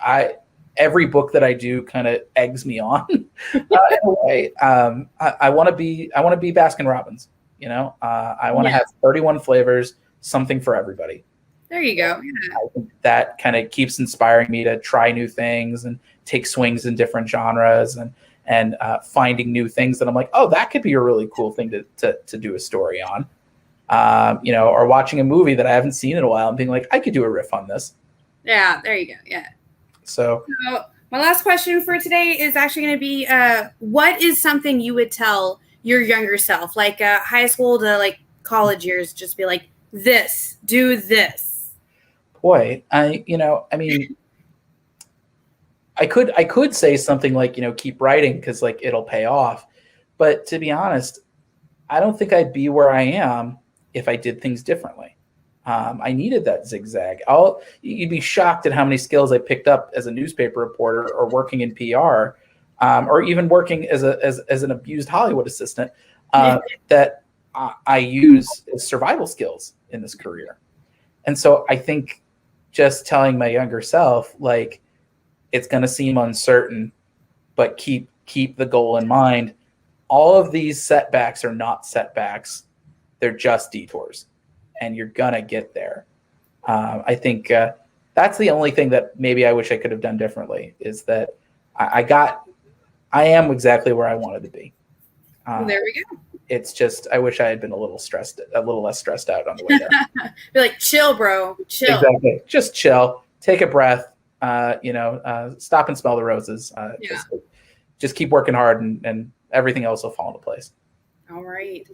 every book that I do kind of eggs me on in a way. I want to be Baskin Robbins, I want to have 31 flavors, something for everybody. There you go. Yeah. I think that kind of keeps inspiring me to try new things and take swings in different genres and finding new things that I'm like, oh, that could be a really cool thing to do a story on. Or watching a movie that I haven't seen in a while and being like, I could do a riff on this. Yeah, there you go. Yeah. So my last question for today is actually going to be, what is something you would tell your younger self, like high school to like college years, just be like, do this. Boy, I mean, I could say something like, keep writing because like it'll pay off. But to be honest, I don't think I'd be where I am if I did things differently. I needed that zigzag. You'd be shocked at how many skills I picked up as a newspaper reporter or working in PR or even working as an abused Hollywood assistant, that I use as survival skills in this career. And so I think just telling my younger self, like, it's going to seem uncertain, but keep the goal in mind. All of these setbacks are not setbacks. They're just detours, and you're going to get there. I think that's the only thing that maybe I wish I could have done differently, is that I am exactly where I wanted to be. There we go. It's just, I wish I had been a little less stressed out on the way there. Be like, chill, bro. Chill. Exactly. Just chill. Take a breath. Stop and smell the roses. Just keep working hard, and everything else will fall into place. All right.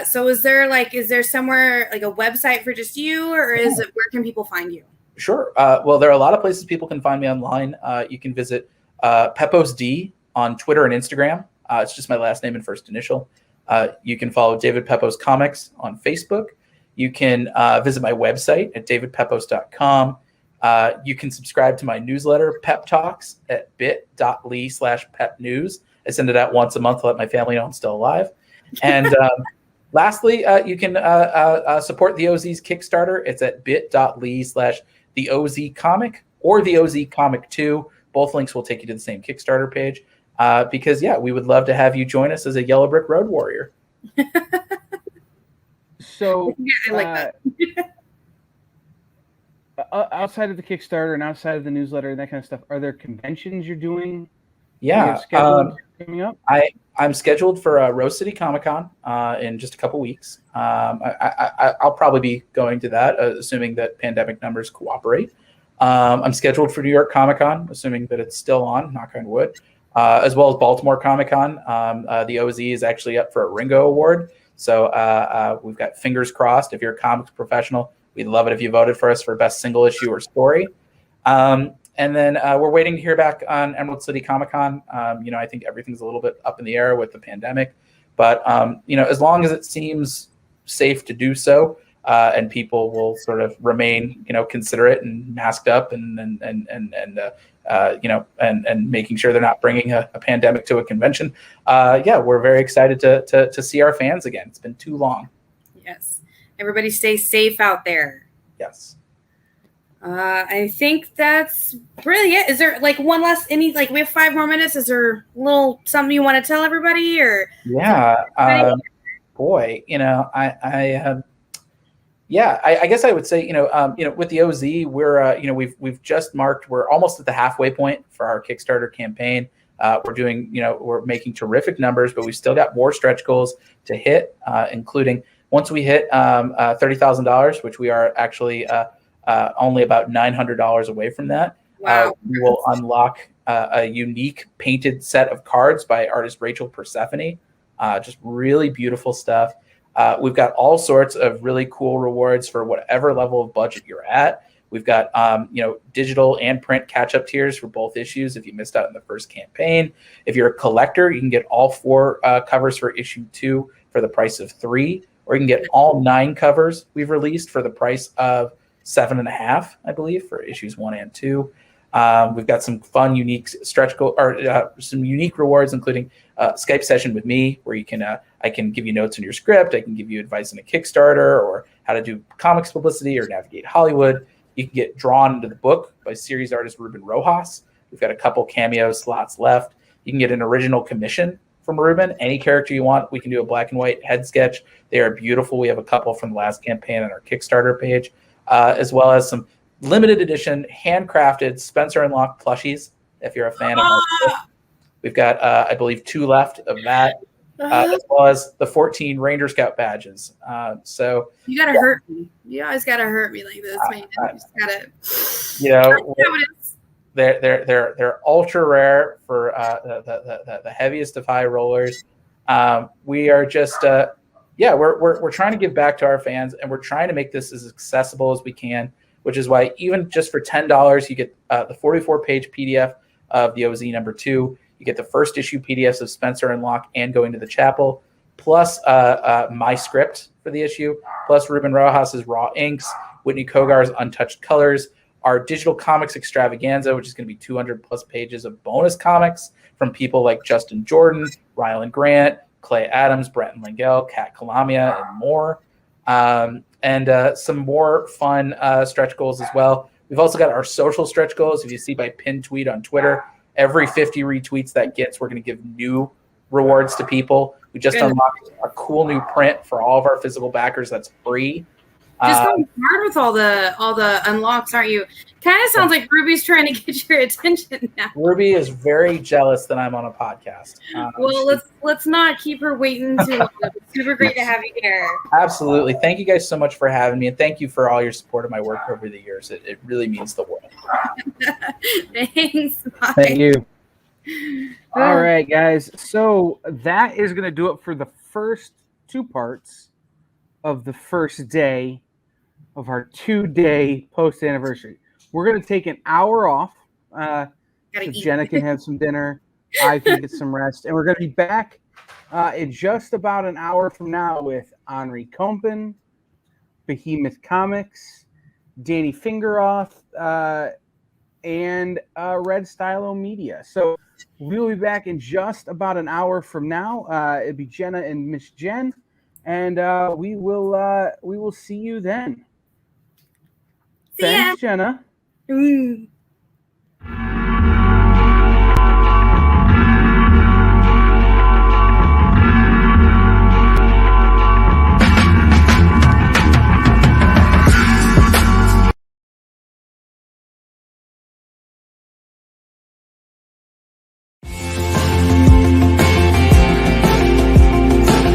So is there somewhere, like a website for just you, or is it, where can people find you? Sure. Well, there are a lot of places people can find me online. You can visit Peopse on Twitter and Instagram. It's just my last name and first initial. You can follow David Pepose Comics on Facebook. You can visit my website at davidpepose.com. You can subscribe to my newsletter, Pep Talks, at bit.ly/pepnews. I send it out once a month to let my family know I'm still alive. And lastly, you can support the OZ's Kickstarter. It's at bit.ly/theOZcomic or the OZ Comic 2. Both links will take you to the same Kickstarter page. Because, we would love to have you join us as a Yellow Brick Road Warrior. So, I like that. Outside of the Kickstarter and outside of the newsletter and that kind of stuff, are there conventions you're doing? Yeah. Coming up? I'm scheduled for Rose City Comic Con in just a couple weeks. I'll probably be going to that, assuming that pandemic numbers cooperate. I'm scheduled for New York Comic Con, assuming that it's still on, knock on wood. As well as Baltimore Comic Con. The OZ is actually up for a Ringo Award. So we've got fingers crossed. If you're a comics professional, we'd love it if you voted for us for best single issue or story. And then we're waiting to hear back on Emerald City Comic Con. I think everything's a little bit up in the air with the pandemic. But, as long as it seems safe to do so, and people will sort of remain, considerate and masked up and making sure they're not bringing a pandemic to a convention. We're very excited to see our fans again. It's been too long. Yes. Everybody stay safe out there. Yes. I think that's really it. Is there one last, we have 5 more minutes. Is there a little something you want to tell everybody, or? Yeah. I guess I would say, with the OZ, we're, we've just marked, we're almost at the halfway point for our Kickstarter campaign. We're making terrific numbers, but we've still got more stretch goals to hit, including once we hit $30,000, which we are actually only about $900 away from that. Wow. We will unlock a unique painted set of cards by artist Rachel Persephone. Just really beautiful stuff. We've got all sorts of really cool rewards for whatever level of budget you're at. We've got, digital and print catch-up tiers for both issues if you missed out in the first campaign. If you're a collector, you can get all 4 covers for issue 2 for the price of 3, or you can get all 9 covers we've released for the price of 7.5, I believe, for issues 1 and 2. We've got some fun, unique stretch goal, or some unique rewards, including Skype session with me, where you can I can give you notes on your script. I can give you advice on a Kickstarter or how to do comics publicity or navigate Hollywood. You can get drawn into the book by series artist Ruben Rojas. We've got a couple cameo slots left. You can get an original commission from Ruben, any character you want. We can do a black and white head sketch. They are beautiful. We have a couple from the last campaign on our Kickstarter page, as well as some limited edition handcrafted Spencer and Locke plushies. If you're a fan of our, we've got, I believe, 2 left of that. As well as the 14 Ranger Scout badges. So you gotta hurt me. You always gotta hurt me like this, man. You just gotta. They're ultra rare for the heaviest of high rollers. We are just we're trying to give back to our fans, and we're trying to make this as accessible as we can. Which is why even just for $10, you get the 44-page PDF of the OZ number 2. You get the first issue PDFs of Spencer and Locke and Going to the Chapel, plus my script for the issue, plus Ruben Rojas's raw inks, Whitney Kogar's untouched colors, our digital comics extravaganza, which is going to be 200 plus pages of bonus comics from people like Justin Jordan, Rylan Grant, Clay Adams, Brenton Langell, Kat Kalamia, and more. And some more fun stretch goals as well. We've also got our social stretch goals. If you see my pinned tweet on Twitter, every 50 retweets that gets, we're going to give new rewards to people. We just unlocked a cool new print for all of our physical backers that's free. Just going hard with all the unlocks, aren't you? Kind of sounds like Ruby's trying to get your attention now. Ruby is very jealous that I'm on a podcast. Well, let's not keep her waiting too long. It's super great to have you here. Absolutely. Thank you guys so much for having me, and thank you for all your support of my work over the years. It really means the world. Thanks. Bye. Thank you. All right, guys. So that is going to do it for the first 2 parts of the first day of our 2-day post anniversary. We're going to take an hour off so Jena can have some dinner, I can get some rest, and we're going to be back in just about an hour from now with Henri Compen, Behemoth Comics, Danny Fingeroth, and Red Stylo Media. So we will be back in just about an hour from now. It'll be Jena and Miss Jen, and we will see you then. Thanks, Jena.